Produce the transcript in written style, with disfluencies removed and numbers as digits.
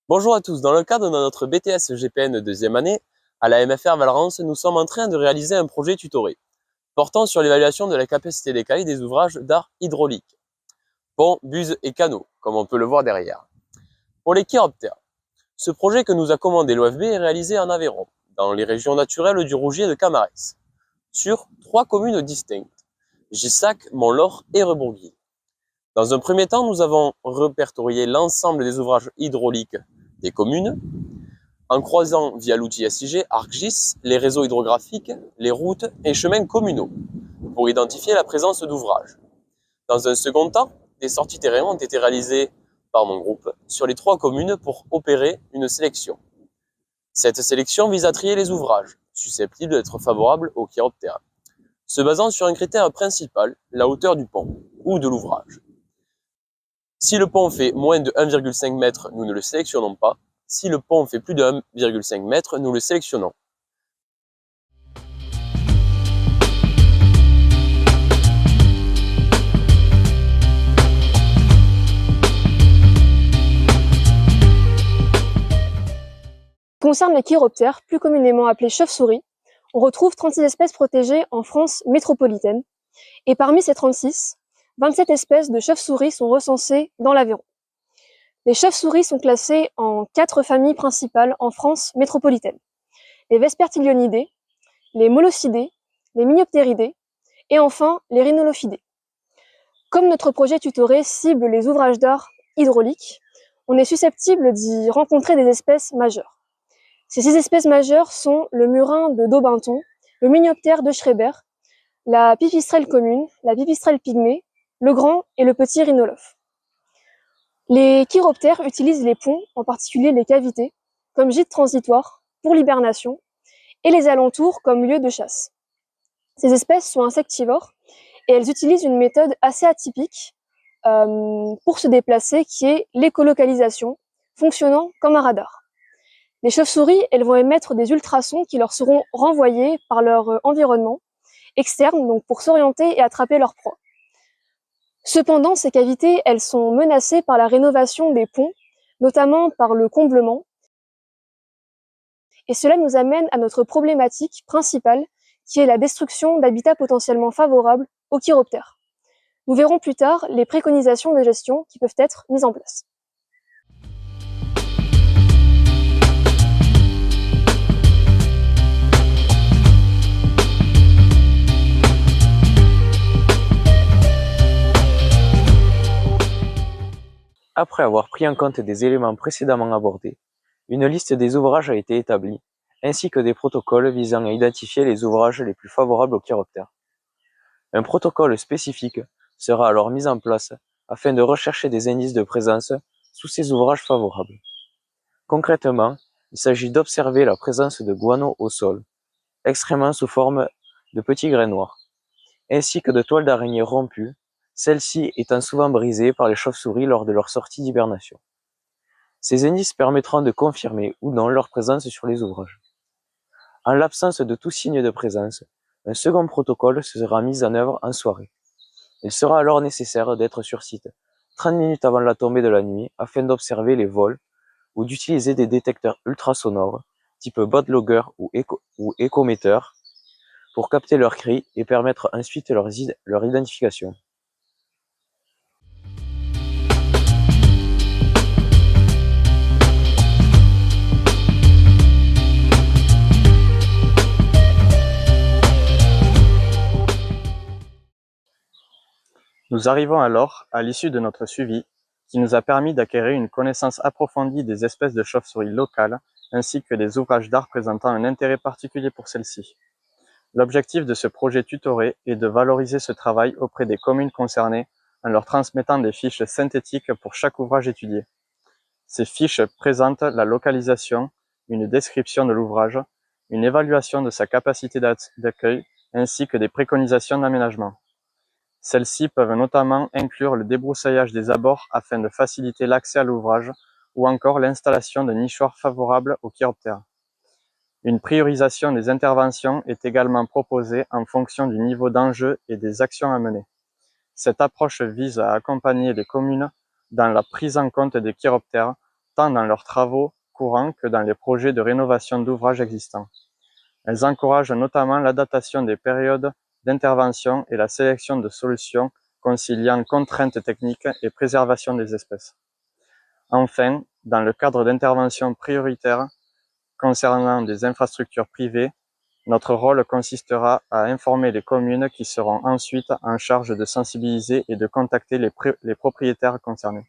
Bonjour à tous, dans le cadre de notre BTS GPN deuxième année, à la MFR Valence, nous sommes en train de réaliser un projet tutoré portant sur l'évaluation de la capacité d'écaille des ouvrages d'art hydraulique, ponts, buses et canaux, comme on peut le voir derrière. Pour les chiroptères, ce projet que nous a commandé l'OFB est réalisé en Aveyron, dans les régions naturelles du Rougier et de Camarès, sur 3 communes distinctes, Gissac, Montlore et Rebourguis. Dans un premier temps, nous avons répertorié l'ensemble des ouvrages hydrauliques des communes, en croisant via l'outil SIG ArcGIS les réseaux hydrographiques, les routes et chemins communaux, pour identifier la présence d'ouvrages. Dans un second temps, des sorties terrain ont été réalisées par mon groupe sur les 3 communes pour opérer une sélection. Cette sélection vise à trier les ouvrages susceptibles d'être favorables aux chiroptères, se basant sur un critère principal, la hauteur du pont ou de l'ouvrage. Si le pont fait moins de 1,5 m, nous ne le sélectionnons pas. Si le pont fait plus de 1,5 m, nous le sélectionnons. Concerne les chiroptères, plus communément appelés chauves-souris, on retrouve 36 espèces protégées en France métropolitaine. Et parmi ces 36, 27 espèces de chauves-souris sont recensées dans l'Aveyron. Les chauves-souris sont classées en 4 familles principales en France métropolitaine. Les Vespertilionidae, les Molocidés, les Minioptéridés et enfin les Rhinolophidés. Comme notre projet tutoré cible les ouvrages d'art hydrauliques, on est susceptible d'y rencontrer des espèces majeures. Ces 6 espèces majeures sont le murin de Daubenton, le Minioptère de Schreiber, la pipistrelle commune, la pipistrelle pygmée, le grand et le petit rhinolophe. Les chiroptères utilisent les ponts, en particulier les cavités, comme gîte transitoire pour l'hibernation et les alentours comme lieu de chasse. Ces espèces sont insectivores et elles utilisent une méthode assez atypique pour se déplacer qui est l'écolocalisation, fonctionnant comme un radar. Les chauves-souris, elles vont émettre des ultrasons qui leur seront renvoyés par leur environnement externe, donc pour s'orienter et attraper leur proie. Cependant, ces cavités, elles sont menacées par la rénovation des ponts, notamment par le comblement. Et cela nous amène à notre problématique principale, qui est la destruction d'habitats potentiellement favorables aux chiroptères. Nous verrons plus tard les préconisations de gestion qui peuvent être mises en place. Après avoir pris en compte des éléments précédemment abordés, une liste des ouvrages a été établie, ainsi que des protocoles visant à identifier les ouvrages les plus favorables aux chiroptères. Un protocole spécifique sera alors mis en place afin de rechercher des indices de présence sous ces ouvrages favorables. Concrètement, il s'agit d'observer la présence de guano au sol, excréments sous forme de petits grains noirs, ainsi que de toiles d'araignée rompues, celles-ci étant souvent brisées par les chauves-souris lors de leur sortie d'hibernation. Ces indices permettront de confirmer ou non leur présence sur les ouvrages. En l'absence de tout signe de présence, un second protocole sera mis en œuvre en soirée. Il sera alors nécessaire d'être sur site 30 minutes avant la tombée de la nuit afin d'observer les vols ou d'utiliser des détecteurs ultrasonores type botlogger ou écometteur pour capter leurs cris et permettre ensuite leur identification. Nous arrivons alors à l'issue de notre suivi, qui nous a permis d'acquérir une connaissance approfondie des espèces de chauves-souris locales, ainsi que des ouvrages d'art présentant un intérêt particulier pour celles-ci. L'objectif de ce projet tutoré est de valoriser ce travail auprès des communes concernées en leur transmettant des fiches synthétiques pour chaque ouvrage étudié. Ces fiches présentent la localisation, une description de l'ouvrage, une évaluation de sa capacité d'accueil, ainsi que des préconisations d'aménagement. Celles-ci peuvent notamment inclure le débroussaillage des abords afin de faciliter l'accès à l'ouvrage ou encore l'installation de nichoirs favorables aux chiroptères. Une priorisation des interventions est également proposée en fonction du niveau d'enjeu et des actions à mener. Cette approche vise à accompagner les communes dans la prise en compte des chiroptères, tant dans leurs travaux courants que dans les projets de rénovation d'ouvrages existants. Elles encouragent notamment l'adaptation des périodes d'intervention et la sélection de solutions conciliant contraintes techniques et préservation des espèces. Enfin, dans le cadre d'interventions prioritaires concernant des infrastructures privées, notre rôle consistera à informer les communes qui seront ensuite en charge de sensibiliser et de contacter les propriétaires concernés.